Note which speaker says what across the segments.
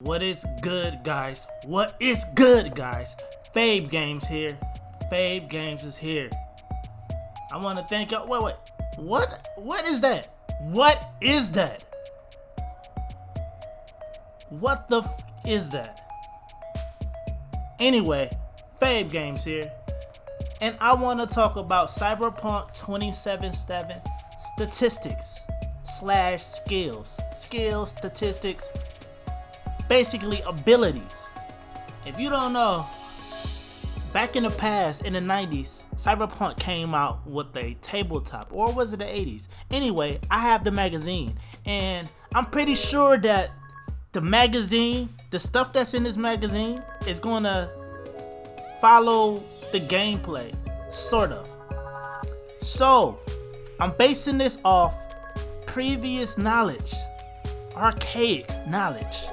Speaker 1: What is good, guys? What is good, guys? Fabe Games here. Fabe Games is here. I want to thank y'all. Wait. What is that? What is that? What the is that? Anyway, Fabe Games here. And I want to talk about Cyberpunk 2077 statistics / skills. Skills, statistics, basically abilities. If you don't know, back in the past, in the 90s, Cyberpunk came out with a tabletop, or was it the 80s? Anyway, I have the magazine, and I'm pretty sure that the magazine, the stuff that's in this magazine, is gonna follow the gameplay, sort of. So, I'm basing this off previous knowledge, archaic knowledge.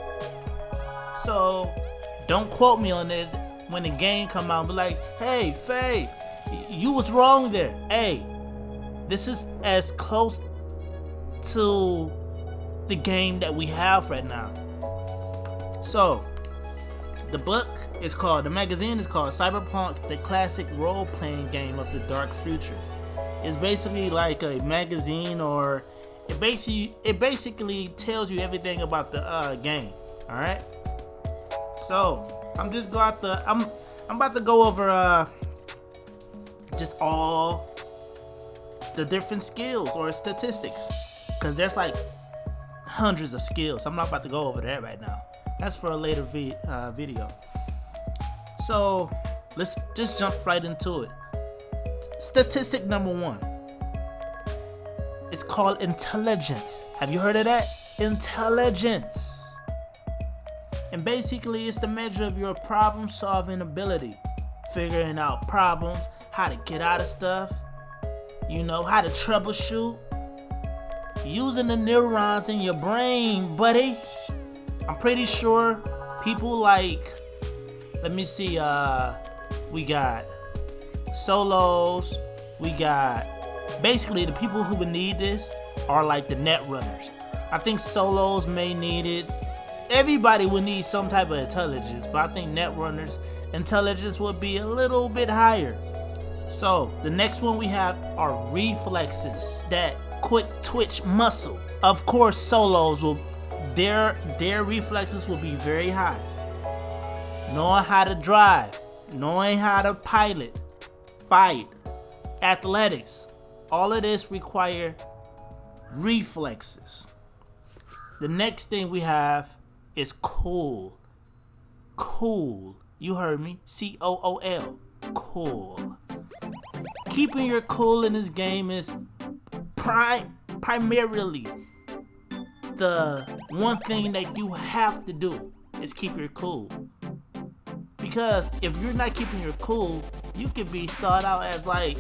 Speaker 1: So, don't quote me on this when the game come out and be like, hey, Faye, you was wrong there. Hey, this is as close to the game that we have right now. So, the magazine is called Cyberpunk, the classic role-playing game of the dark future. It's basically like a magazine, or it basically tells you everything about the game. All right. So I'm about to go over just all the different skills or statistics, because there's like hundreds of skills. I'm not about to go over that right now. That's for a later video. So let's just jump right into it. Statistic number 1. It's called intelligence. Have you heard of that? Intelligence. And basically, it's the measure of your problem-solving ability, figuring out problems, how to get out of stuff, how to troubleshoot, using the neurons in your brain, buddy. I'm pretty sure people like, let me see, we got solos, we got, basically the people who would need this are like the net runners. I think solos may need it. Everybody would need some type of intelligence, but I think netrunners' intelligence would be a little bit higher. So the next one we have are reflexes, that quick twitch muscle. Of course, solos will their reflexes will be very high. Knowing how to drive, knowing how to pilot, fight, athletics, all of this require reflexes. The next thing we have is cool. Cool. You heard me. COOL. Cool. Keeping your cool in this game is primarily the one thing that you have to do, is keep your cool. Because if you're not keeping your cool, you could be sought out as like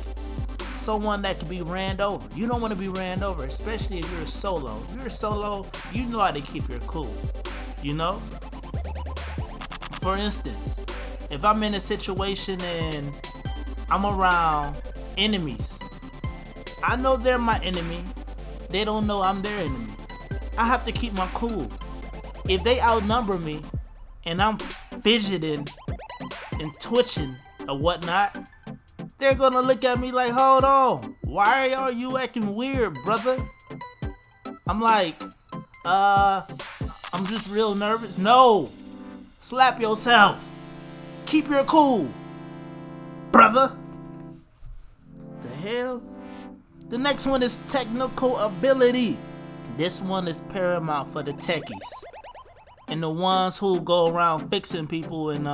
Speaker 1: someone that could be ran over. You don't want to be ran over, especially if you're a solo. If you're a solo, you know how to keep your cool. For instance, if I'm in a situation and I'm around enemies, I know they're my enemy. They don't know I'm their enemy. I have to keep my cool. If they outnumber me and I'm fidgeting and twitching or whatnot, they're gonna look at me like, hold on, why are you acting weird, brother? I'm like, I'm just real nervous. No, slap yourself. Keep your cool, brother. The hell? The next one is technical ability. This one is paramount for the techies and the ones who go around fixing people and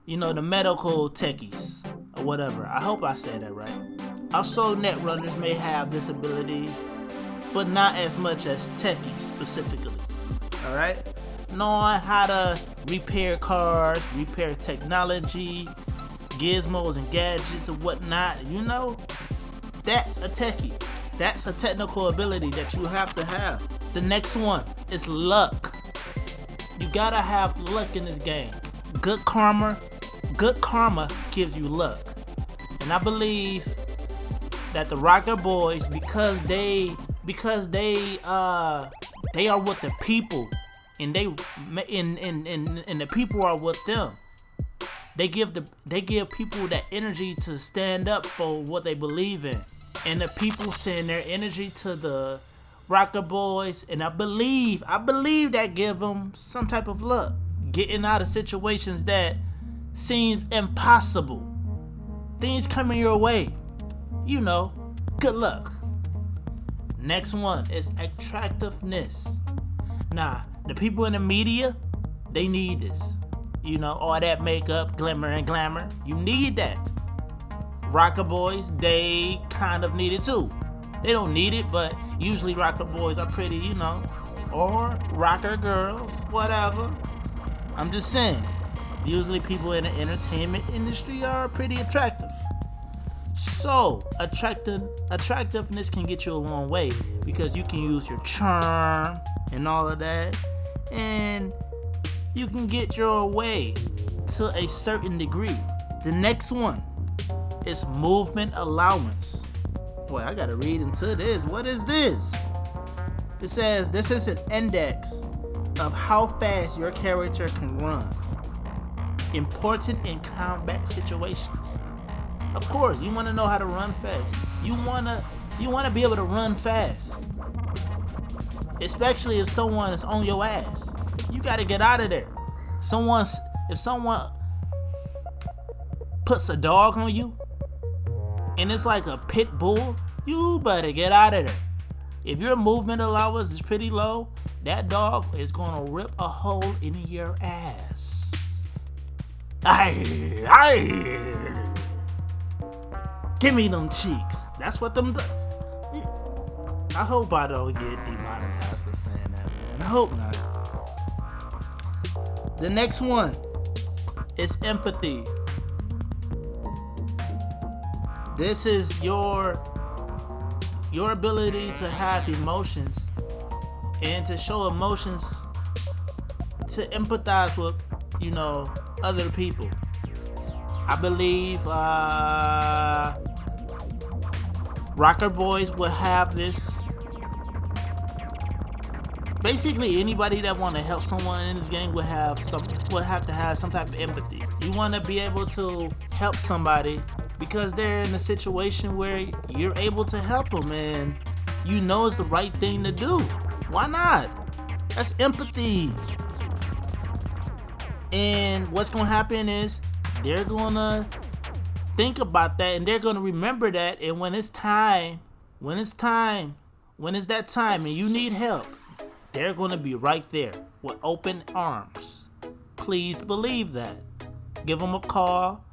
Speaker 1: the medical techies or whatever. I hope I said that right. Also, net runners may have this ability, but not as much as techies specifically. Alright? Knowing how to repair cars, repair technology, gizmos and gadgets and whatnot, that's a techie. That's a technical ability that you have to have. The next one is luck. You gotta have luck in this game. Good karma gives you luck. And I believe that the Rocker Boys, because they are with the people and and the people are with them. They give people that energy to stand up for what they believe in, and the people send their energy to the rocker boys, and I believe that give them some type of luck, getting out of situations that seem impossible. Things coming your way, good luck. Next one is attractiveness. Nah, the people in the media, they need this. All that makeup, glimmer and glamour. You need that. Rocker boys, they kind of need it too. They don't need it, but usually rocker boys are pretty, or rocker girls, whatever. I'm just saying. Usually people in the entertainment industry are pretty attractive. So, attractiveness can get you a long way because you can use your charm and all of that, and you can get your way to a certain degree. The next one is movement allowance. Boy, I gotta read into this. What is this? It says this is an index of how fast your character can run. Important in combat situations. Of course, you want to know how to run fast. You wanna be able to run fast. Especially if someone is on your ass. You gotta get out of there. If someone puts a dog on you and it's like a pit bull, you better get out of there. If your movement allowance is pretty low, that dog is gonna rip a hole in your ass. Give me them cheeks. That's what them do. I hope I don't get demonetized for saying that, man. I hope not. The next one is empathy. This is your ability to have emotions and to show emotions, to empathize with, other people. I believe rocker boys will have this. Basically, anybody that want to help someone in this game will have to have some type of empathy. You want to be able to help somebody because they're in a situation where you're able to help them and it's the right thing to do. Why not? That's empathy. And what's going to happen is they're going to think about that and they're going to remember that. And when it's that time and you need help, they're going to be right there with open arms. Please believe that. Give them a call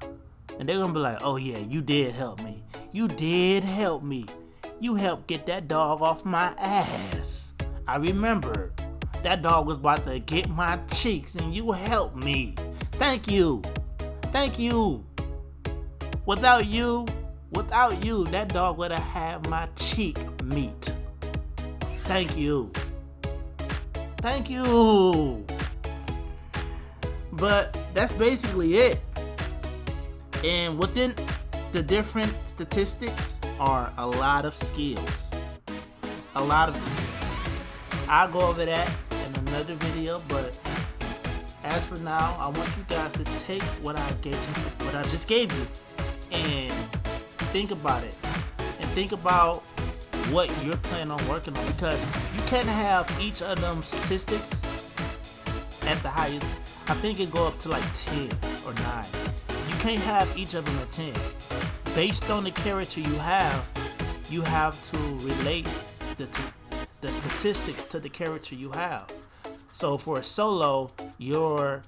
Speaker 1: and they're going to be like, oh yeah, you did help me. You did help me. You helped get that dog off my ass. I remember that dog was about to get my cheeks and you helped me. Thank you. Thank you. Without you, that dog would have had my cheek meat. Thank you. Thank you. But that's basically it. And within the different statistics are a lot of skills. I'll go over that in another video, but as for now, I want you guys to take what I just gave you, and think about it. And think about what you're planning on working on, because you can't have each of them statistics at the highest. I think it go up to like 10 or 9. You can't have each of them at 10. Based on the character you have to relate the statistics to the character you have. So for a solo, you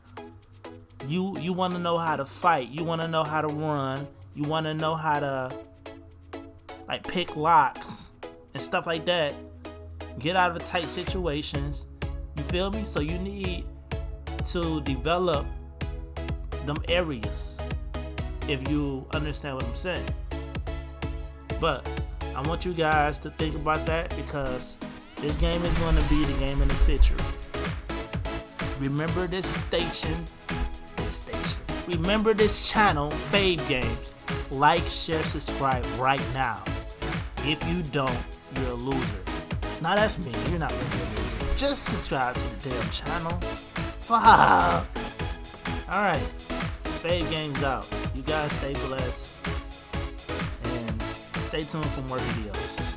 Speaker 1: want to know how to fight, you want to know how to run, you want to know how to like pick locks and stuff like that, get out of tight situations, you feel me? So you need to develop them areas, if you understand what I'm saying. But I want you guys to think about that, because this game is going to be the game of the century. Remember this station. Remember this channel, Fave Games. Like, share, subscribe right now. If you don't, you're a loser. Now that's me. You're not really a loser. Just subscribe to the damn channel. Fuck. Alright. Fade Games out. You guys stay blessed. And stay tuned for more videos.